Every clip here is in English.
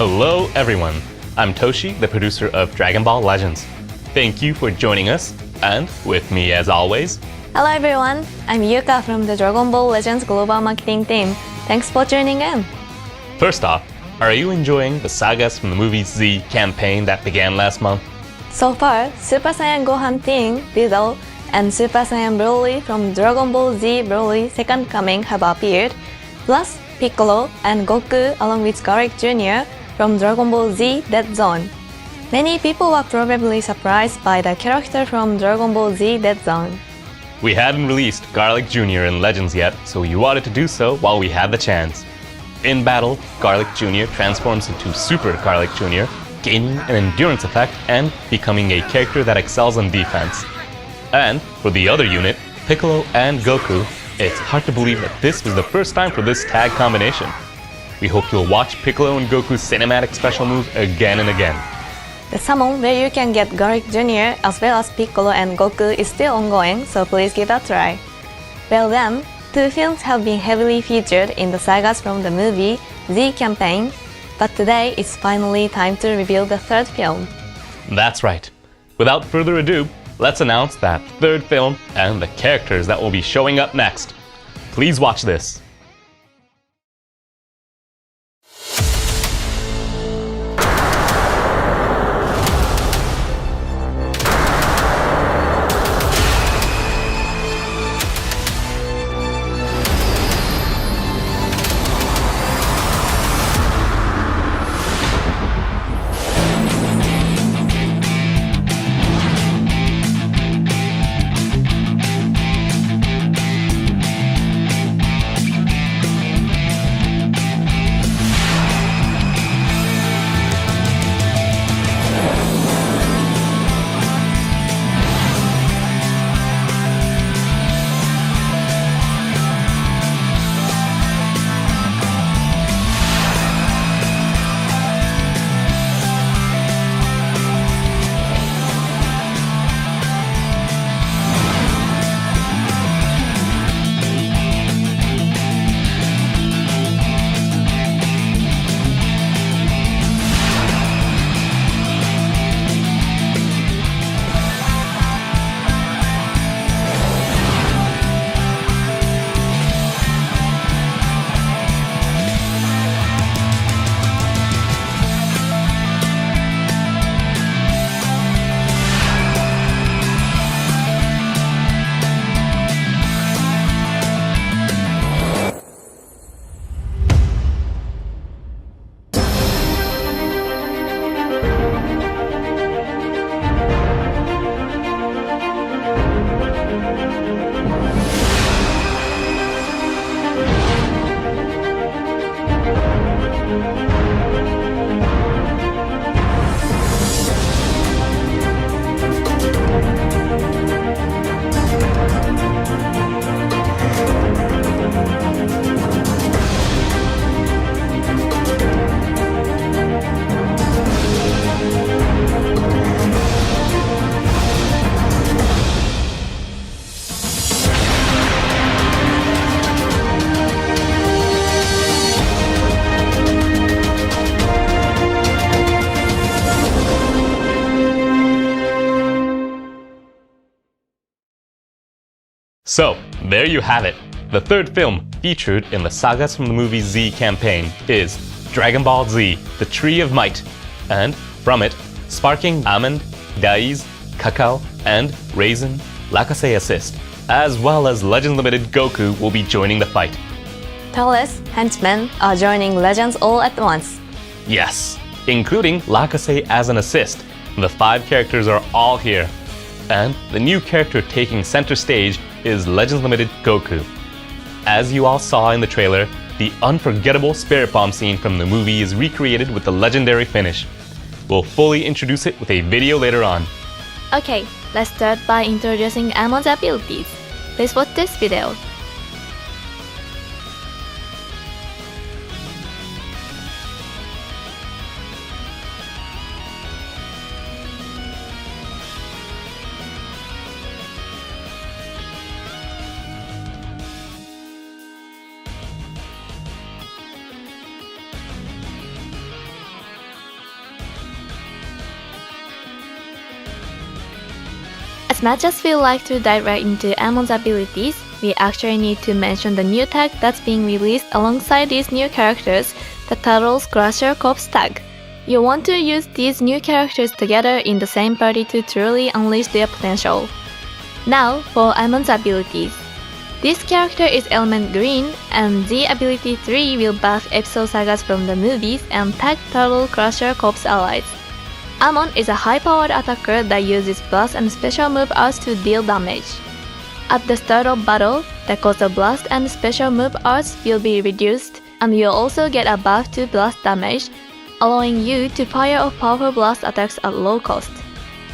Hello everyone, I'm Toshi, the producer of Dragon Ball Legends. Thank you for joining us, and with me as always... Hello everyone, I'm Yuka from the Dragon Ball Legends Global Marketing Team. Thanks for tuning in. First off, are you enjoying the sagas from the movie Z campaign that began last month? So far, Super Saiyan Gohan Teen, DBL, and Super Saiyan Broly from Dragon Ball Z Broly Second Coming have appeared, plus Piccolo and Goku along with Garlic Jr. from Dragon Ball Z Dead Zone. Many people were probably surprised by the character from Dragon Ball Z Dead Zone. We hadn't released Garlic Jr. in Legends yet, so we wanted to do so while we had the chance. In battle, Garlic Jr. transforms into Super Garlic Jr., gaining an endurance effect and becoming a character that excels in defense. And for the other unit, Piccolo and Goku, it's hard to believe that this was the first time for this tag combination. We hope you'll watch Piccolo and Goku's cinematic special move again and again. The summon where you can get Garlic Jr. as well as Piccolo and Goku is still ongoing, so please give it a try. Well then, two films have been heavily featured in the sagas from the movie Z campaign, but today it's finally time to reveal the third film. That's right. Without further ado, let's announce that third film and the characters that will be showing up next. Please watch this. So, there you have it. The third film featured in the sagas from the movie Z campaign is Dragon Ball Z, The Tree of Might, and from it, sparking almond, days, cacao, and raisin, lacase assist, as well as Legends Limited Goku will be joining the fight. Palace henchmen are joining Legends all at once. Yes, including lacase as an assist. The 5 characters are all here. And the new character taking center stage is Legends Limited Goku. As you all saw in the trailer, the unforgettable Spirit Bomb scene from the movie is recreated with the legendary finish. We'll fully introduce it with a video later on. Okay, let's start by introducing Almond's abilities. Please watch this video. As much as we like to dive right into Amon's abilities, we actually need to mention the new tag that's being released alongside these new characters, the Turtles Crusher Corps tag. You want to use these new characters together in the same party to truly unleash their potential. Now for Amon's abilities. This character is Element Green, and the ability 3 will buff episode sagas from the movies and tag Turtle Crusher Corps allies. Amon is a high-powered attacker that uses blast and special move arts to deal damage. At the start of battle, the cost of blast and special move arts will be reduced, and you'll also get a buff to blast damage, allowing you to fire off powerful blast attacks at low cost.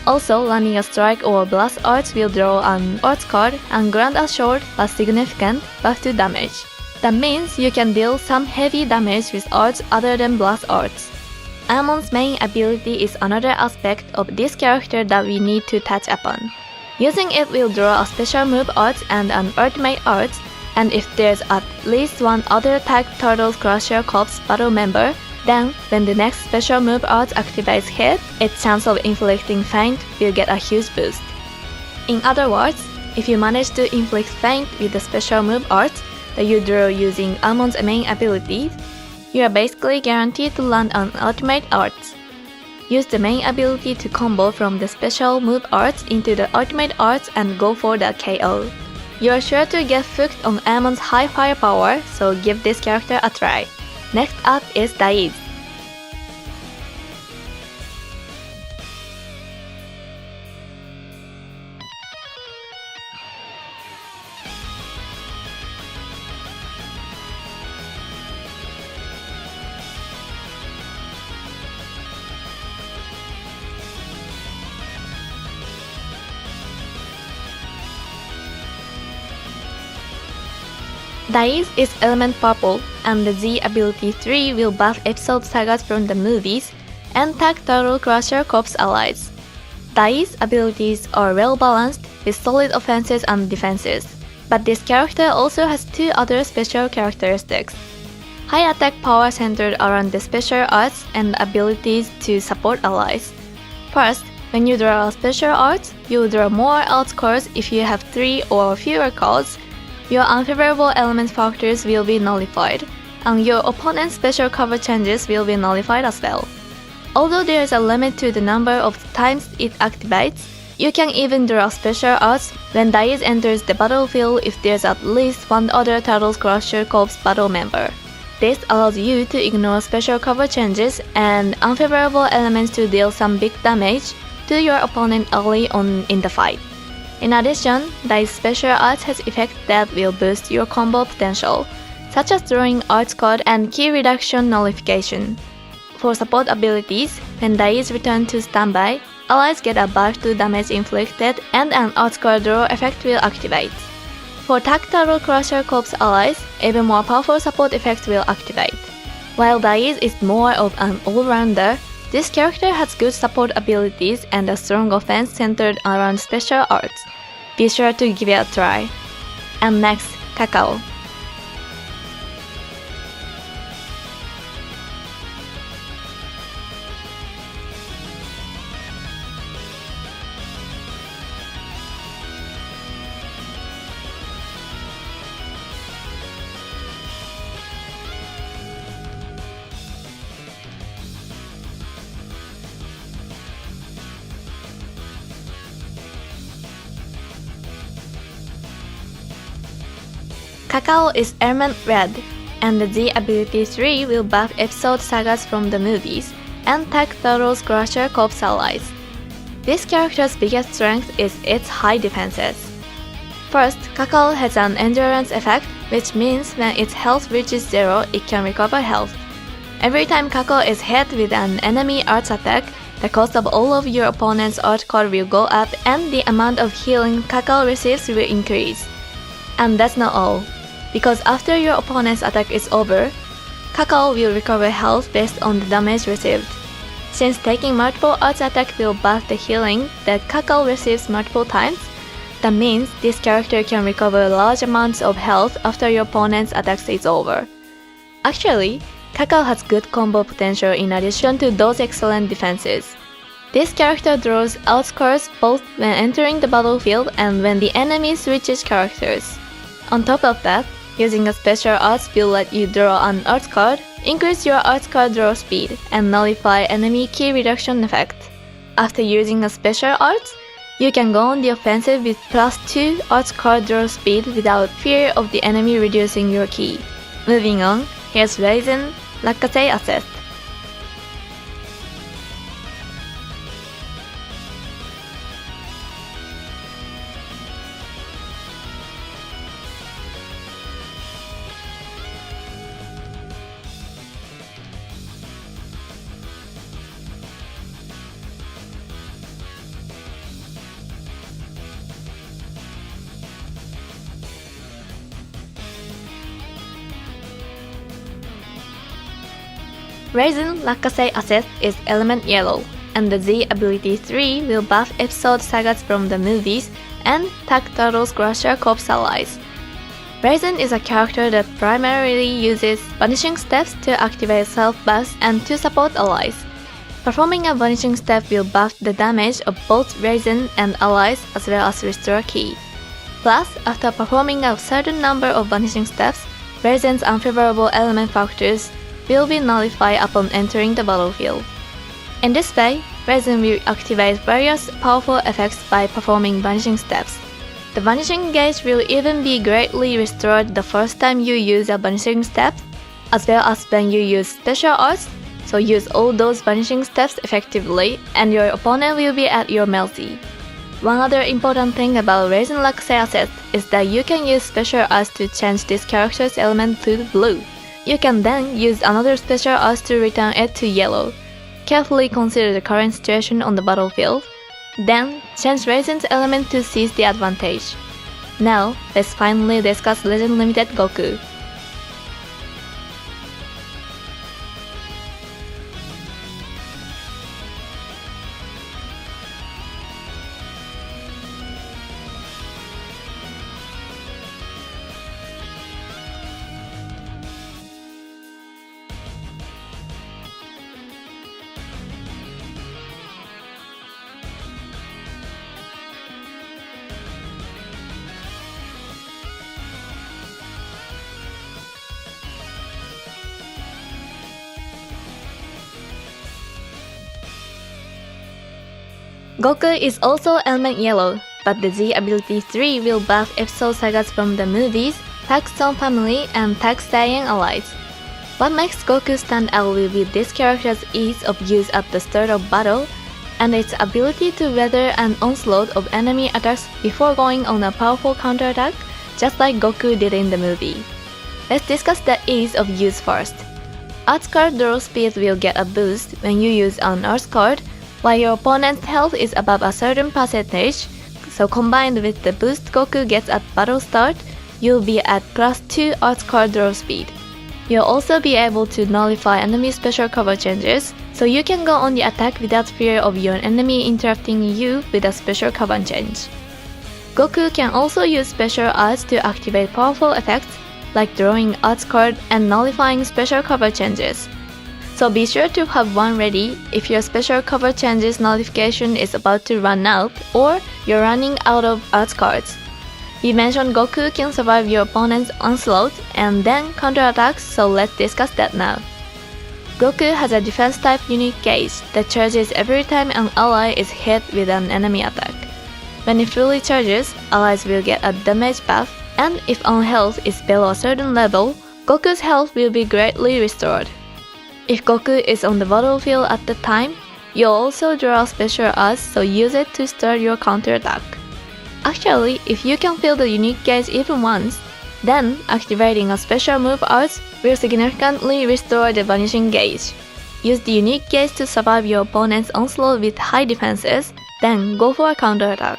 Also, landing a strike or blast arts will draw an arts card and grant a short but significant buff to damage. That means you can deal some heavy damage with arts other than blast arts. Amon's main ability is another aspect of this character that we need to touch upon. Using it will draw a special move arts and an ultimate arts, and if there's at least one other tag Turtles Crusher Corps battle member, then when the next special move arts activates hit, its chance of inflicting feint will get a huge boost. In other words, if you manage to inflict feint with the special move arts that you draw using Amon's main abilities, you are basically guaranteed to land an ultimate arts. Use the main ability to combo from the special move arts into the ultimate arts and go for the KO. You are sure to get hooked on Amon's high firepower, so give this character a try. Next up is Daiz. Daiz is Element Purple, and the Z ability 3 will buff episode sagas from the movies and tag Turtle Crusher Corps allies. Dai's abilities are well balanced with solid offenses and defenses, but this character also has two other special characteristics. High attack power centered around the special arts and abilities to support allies. First, when you draw a special art, you will draw more arts cards if you have 3 or fewer cards. Your unfavorable element factors will be nullified, and your opponent's special cover changes will be nullified as well. Although there is a limit to the number of times it activates, you can even draw special arts when Daiz enters the battlefield if there's at least one other Turtles Crusher Corps battle member. This allows you to ignore special cover changes and unfavorable elements to deal some big damage to your opponent early on in the fight. In addition, Dai's special arts has effects that will boost your combo potential, such as drawing arts card and key reduction nullification. For support abilities, when Dai's return to standby, allies get a buff to damage inflicted and an arts card draw effect will activate. For tag Turtle Crusher Corps allies, even more powerful support effects will activate. While Dai's is more of an all-rounder, this character has good support abilities and a strong offense centered around special arts. Be sure to give it a try. And next, Kakao. Kakao is Element Red, and the Z ability 3 will buff episode sagas from the movies and tag Turtles Crusher Corps allies. This character's biggest strength is its high defenses. First, Kakao has an endurance effect, which means when its health reaches 0, it can recover health. Every time Kakao is hit with an enemy arts attack, the cost of all of your opponent's art card will go up and the amount of healing Kakao receives will increase. And that's not all. Because after your opponent's attack is over, Kakao will recover health based on the damage received. Since taking multiple arts attack will buff the healing that Kakao receives multiple times, that means this character can recover large amounts of health after your opponent's attack is over. Actually, Kakao has good combo potential in addition to those excellent defenses. This character draws out cards both when entering the battlefield and when the enemy switches characters. On top of that, using a special arts will let you draw an art card, increase your art card draw speed, and nullify enemy key reduction effect. After using a special art, you can go on the offensive with +2 art card draw speed without fear of the enemy reducing your key. Moving on, here's Raisin, Lakkasei Asset. Raisin Lakkasei Asset is element yellow, and the Z ability 3 will buff episode sagas from the movies and tag Turtles Crusher Corps allies. Raisin is a character that primarily uses vanishing steps to activate self-buffs and to support allies. Performing a vanishing step will buff the damage of both Raisin and allies as well as restore key. Plus, after performing a certain number of vanishing steps, Raisin's unfavorable element factors will be nullified upon entering the battlefield. In this way, Raisin will activate various powerful effects by performing vanishing steps. The vanishing gauge will even be greatly restored the first time you use a vanishing step, as well as when you use special arts, so use all those vanishing steps effectively and your opponent will be at your mercy. One other important thing about Raisin Lakkasei Asset is that you can use special arts to change this character's element to blue. You can then use another special arts to return it to yellow. Carefully consider the current situation on the battlefield. Then, change Raisin's element to seize the advantage. Now, let's finally discuss Legend Limited Goku. Goku is also element yellow, but the Z ability 3 will buff episode sagas from the movies, Tag Stone Family, and Tag Saiyan allies. What makes Goku stand out will be this character's ease of use at the start of battle, and its ability to weather an onslaught of enemy attacks before going on a powerful counterattack, just like Goku did in the movie. Let's discuss the ease of use first. Art card draw speed will get a boost when you use an art card, while your opponent's health is above a certain percentage, so combined with the boost Goku gets at battle start, you'll be at +2 art card draw speed. You'll also be able to nullify enemy special cover changes, so you can go on the attack without fear of your enemy interrupting you with a special cover change. Goku can also use special arts to activate powerful effects, like drawing art card and nullifying special cover changes. So be sure to have one ready if your special cover changes notification is about to run out or you're running out of art cards. We mentioned Goku can survive your opponent's onslaught and then counterattacks, so let's discuss that now. Goku has a defense type unique gauge that charges every time an ally is hit with an enemy attack. When it fully charges, allies will get a damage buff, and if on health is below a certain level, Goku's health will be greatly restored. If Goku is on the battlefield at the time, you'll also draw special arts, so use it to start your counterattack. Actually, if you can fill the unique gauge even once, then activating a special move arts will significantly restore the vanishing gauge. Use the unique gauge to survive your opponent's onslaught with high defenses, then go for a counterattack.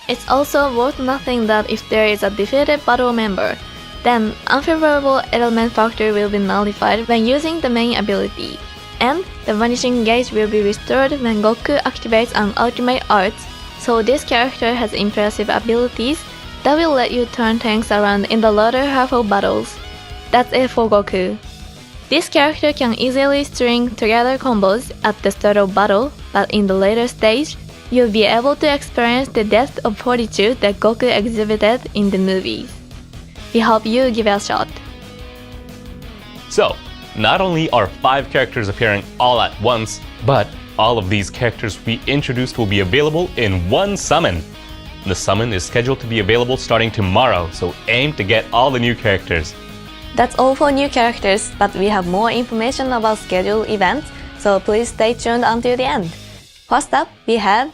It's also worth noting that if there is a defeated battle member, then unfavorable element factor will be nullified when using the main ability, and the vanishing gauge will be restored when Goku activates an ultimate art, so this character has impressive abilities that will let you turn things around in the latter half of battles. That's it for Goku. This character can easily string together combos at the start of battle, but in the later stage, you'll be able to experience the depth of fortitude that Goku exhibited in the movies. We hope you give it a shot. So, not only are 5 characters appearing all at once, but all of these characters we introduced will be available in one summon. The summon is scheduled to be available starting tomorrow, so aim to get all the new characters. That's all for new characters, but we have more information about scheduled events, so please stay tuned until the end. First up, we have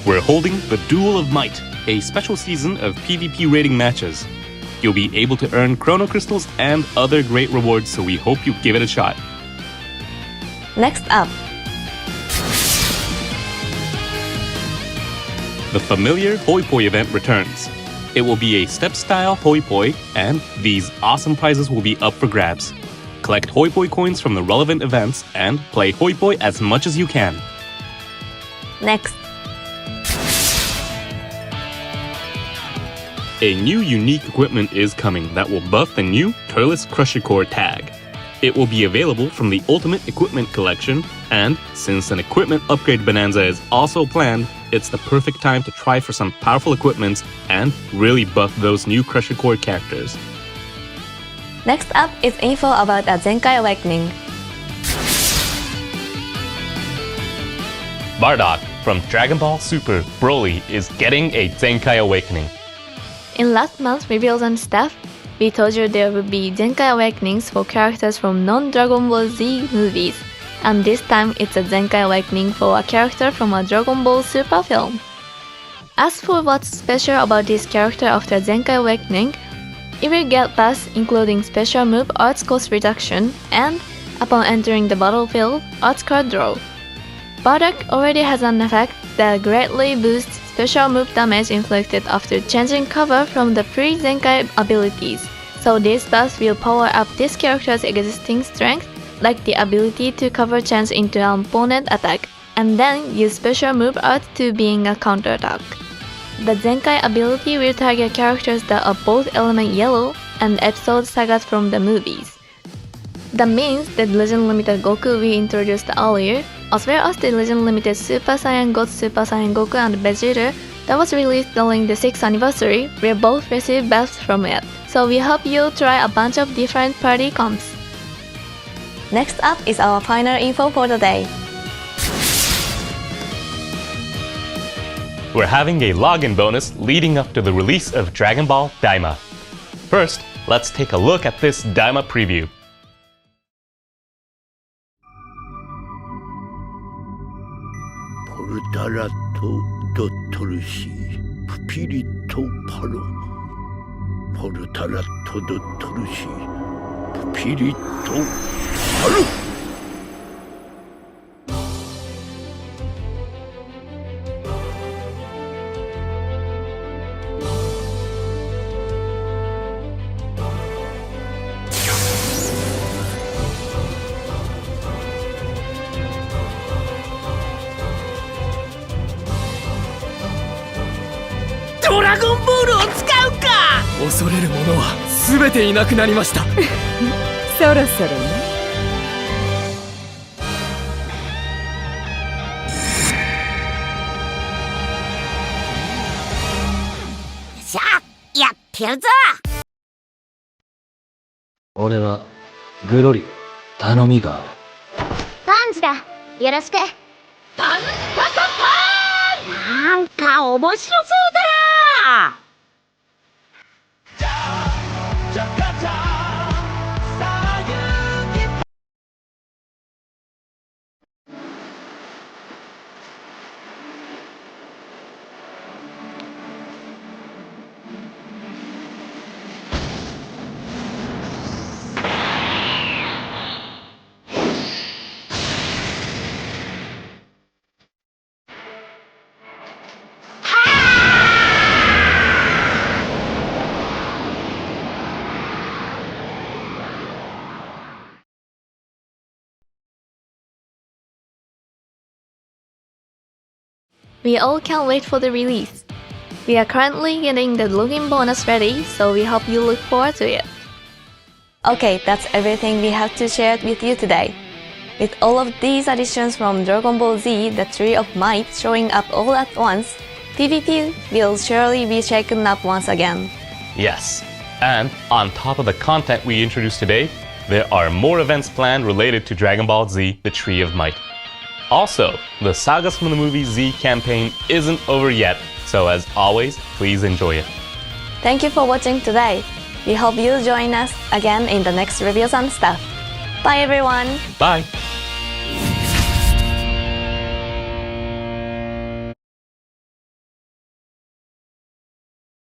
We're holding the Duel of Might, a special season of PvP rating matches. You'll be able to earn Chrono Crystals and other great rewards, so we hope you give it a shot. Next up. The familiar Hoi Poi event returns. It will be a step-style Hoi Poi, and these awesome prizes will be up for grabs. Collect Hoi Poi coins from the relevant events and play Hoi Poi as much as you can. Next. A new unique equipment is coming that will buff the new Turles Crusher Core tag. It will be available from the Ultimate Equipment Collection, and since an equipment upgrade bonanza is also planned, it's the perfect time to try for some powerful equipments and really buff those new Crusher Core characters. Next up is info about a Zenkai Awakening. Bardock from Dragon Ball Super Broly is getting a Zenkai Awakening. In last month's reveals and stuff, we told you there would be Zenkai Awakenings for characters from non-Dragon Ball Z movies, and this time it's a Zenkai Awakening for a character from a Dragon Ball Super film. As for what's special about this character after Zenkai Awakening, it will get buffs including special move arts cost reduction and, upon entering the battlefield, arts card draw. Bardock already has an effect that greatly boosts special move damage inflicted after changing cover from the pre-Zenkai abilities, so these buffs will power up this character's existing strength, like the ability to cover change into an opponent attack, and then use special move art to being a counterattack. The Zenkai ability will target characters that are both element yellow and episode sagas from the movies. That means that Legend Limited Goku we introduced earlier, as well as the Legend Limited Super Saiyan God Super Saiyan Goku and Vegeta that was released during the 6th anniversary will both receive buffs from it. So we hope you'll try a bunch of different party comps. Next up is our final info for the day. We're having a login bonus leading up to the release of Dragon Ball Daima. First, let's take a look at this Daima preview. 포르타라토 도토르시 푸피리토 파로 포르타라토 도토르시 푸피리토 파로 드래곤 볼을 使うか恐れるものは全ていなくなりましたそろそろねさあやってるぞ俺はグロリ頼みがあるパンチだよろしくパンパパパーンなんか面白そうだなWe all can't wait for the release. We are currently getting the login bonus ready, so we hope you look forward to it. Okay, that's everything we have to share with you today. With all of these additions from Dragon Ball Z, the Tree of Might showing up all at once, PvP will surely be shaken up once again. Yes, and on top of the content we introduced today, there are more events planned related to Dragon Ball Z, the Tree of Might. Also, the Sagas from the Movie Z campaign isn't over yet, so as always, please enjoy it. Thank you for watching today. We hope you'll join us again in the next reviews and stuff. Bye everyone! Bye!